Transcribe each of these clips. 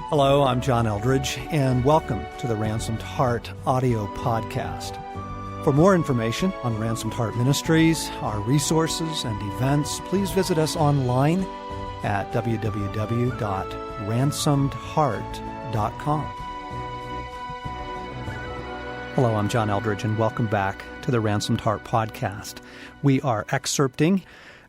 Hello, I'm John Eldridge, and welcome to the Ransomed Heart audio podcast. For more information on Ransomed Heart Ministries, our resources and events, please visit us online at www.ransomedheart.com. Hello, I'm John Eldridge, and welcome back to the Ransomed Heart podcast. We are excerpting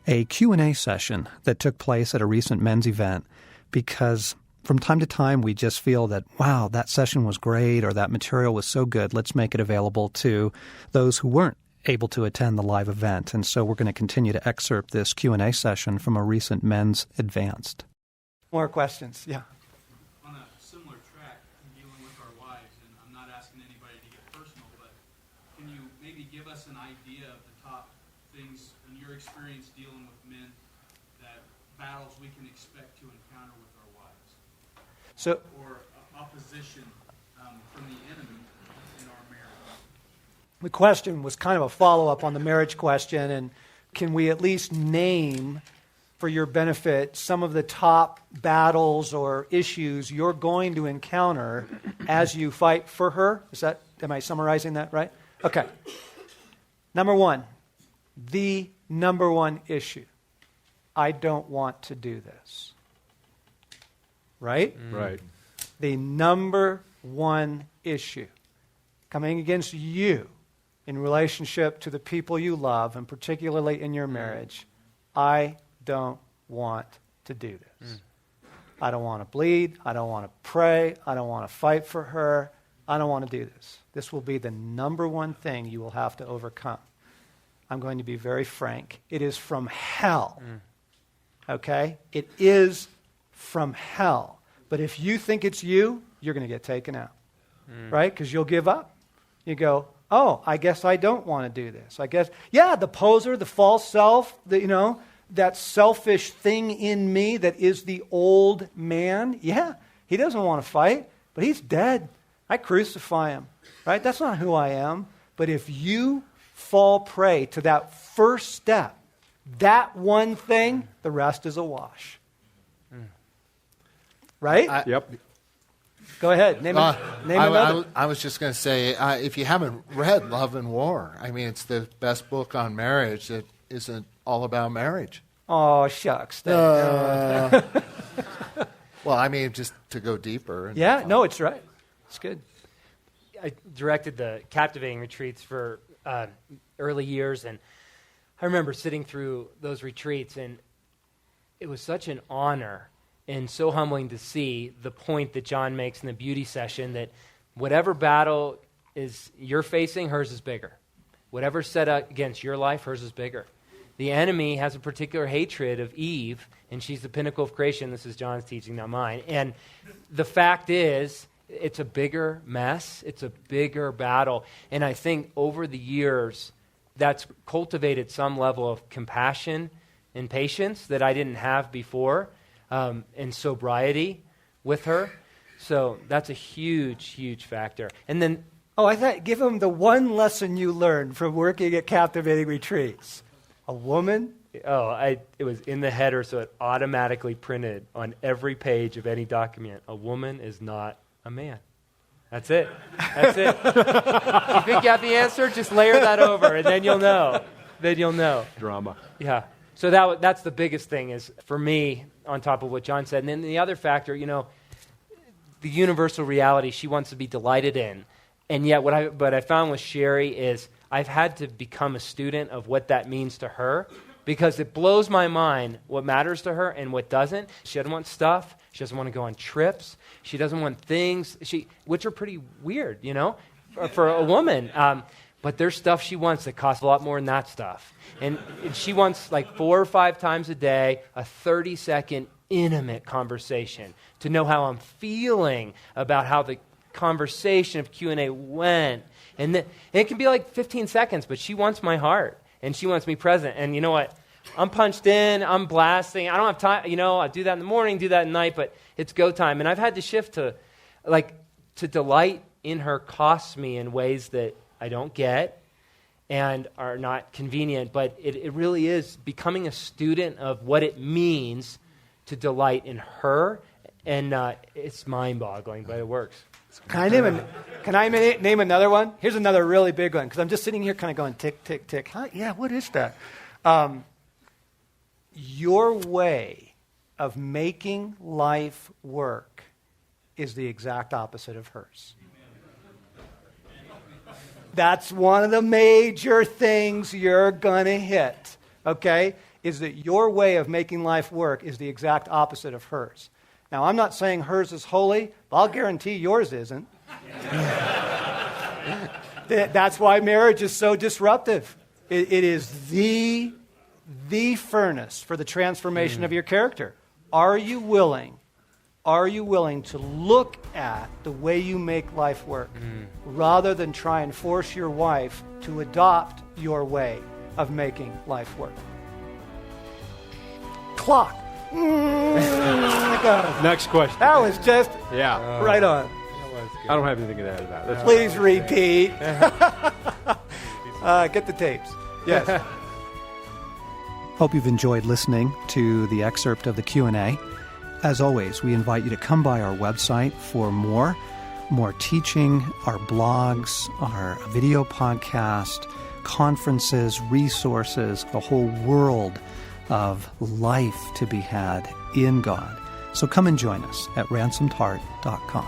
a Q&A session that took place at a recent men's event because from time to time, we just feel that, wow, that session was great or that material was so good, let's make it available to those who weren't able to attend the live event. And so we're going to continue to excerpt this Q&A session from a recent men's advanced. More questions? Yeah. On a similar track, dealing with our wives, and I'm not asking anybody to get personal, but can you maybe give us an idea of the top things in your experience dealing with men, that battles we can expect to encounter with our wives? Or opposition from the enemy in our marriage. The question was kind of a follow-up on the marriage question, and can we at least name, for your benefit, some of the top battles or issues you're going to encounter as you fight for her? Am I summarizing that right? Okay. Number one, the number one issue. I don't want to do this. Right? Right. The number one issue coming against you in relationship to the people you love, and particularly in your marriage, I don't want to do this. I don't want to bleed. I don't want to pray. I don't want to fight for her. I don't want to do this. This will be the number one thing you will have to overcome. I'm going to be very frank. It is from hell. Okay? It is from hell. But if you think it's you, you're going to get taken out. Right? Because you'll give up. You go, oh, I guess I don't want to do this. I guess, yeah, the poser, the false self, that selfish thing in me that is the old man. Yeah, he doesn't want to fight, but he's dead. I crucify him. Right? That's not who I am. But if you fall prey to that first step, that one thing, the rest is a wash. Right? Yep. Go ahead. Name another. I was just going to say, if you haven't read Love and War, I mean, it's the best book on marriage that isn't all about marriage. Oh, shucks. Well, I mean, just to go deeper. Yeah, no, it's right. It's good. I directed the Captivating retreats for early years, and I remember sitting through those retreats, and it was such an honor and so humbling to see the point that John makes in the beauty session, that whatever battle is you're facing, hers is bigger. Whatever's set up against your life, hers is bigger. The enemy has a particular hatred of Eve, and she's the pinnacle of creation. This is John's teaching, not mine. And the fact is, it's a bigger mess. It's a bigger battle. And I think over the years, that's cultivated some level of compassion and patience that I didn't have before, and sobriety with her. So that's a huge, huge factor. And then, I thought, give them the one lesson you learned from working at Captivating Retreats. A woman? it was in the header, so it automatically printed on every page of any document. A woman is not a man. That's it. That's it. You think you have the answer? Just layer that over, and then you'll know. Drama. Yeah. So that's the biggest thing is, for me, on top of what John said. And then the other factor, the universal reality she wants to be delighted in. And yet what I found with Sherry is I've had to become a student of what that means to her, because it blows my mind what matters to her and what doesn't. She doesn't want stuff. She doesn't want to go on trips. She doesn't want things, which are pretty weird, for a woman. But there's stuff she wants that costs a lot more than that stuff. And she wants like 4 or 5 times a day, a 30-second intimate conversation to know how I'm feeling about how the conversation of Q&A went. And it can be like 15 seconds, but she wants my heart, and she wants me present. And you know what? I'm punched in, I'm blasting. I don't have time, I do that in the morning, do that at night, but it's go time. And I've had to shift to delight in her costs me in ways that I don't get and are not convenient, but it really is becoming a student of what it means to delight in her And it's mind-boggling, but it works. Can I name another one? Here's another really big one, because I'm just sitting here kind of going tick, tick, tick. Huh? Yeah, what is that? Your way of making life work is the exact opposite of hers. That's one of the major things you're going to hit, okay? Is that your way of making life work is the exact opposite of hers. Now, I'm not saying hers is holy, but I'll guarantee yours isn't. That's why marriage is so disruptive. It is the furnace for the transformation of your character. Are you willing to look at the way you make life work rather than try and force your wife to adopt your way of making life work? Clock. Next question. That was just Yeah. right on. I don't have anything to add to that. That's Please repeat. Get the tapes. Yes. Hope you've enjoyed listening to the excerpt of the Q&A. As always, we invite you to come by our website for more teaching, our blogs, our video podcast, conferences, resources, a whole world of life to be had in God. So come and join us at ransomedheart.com.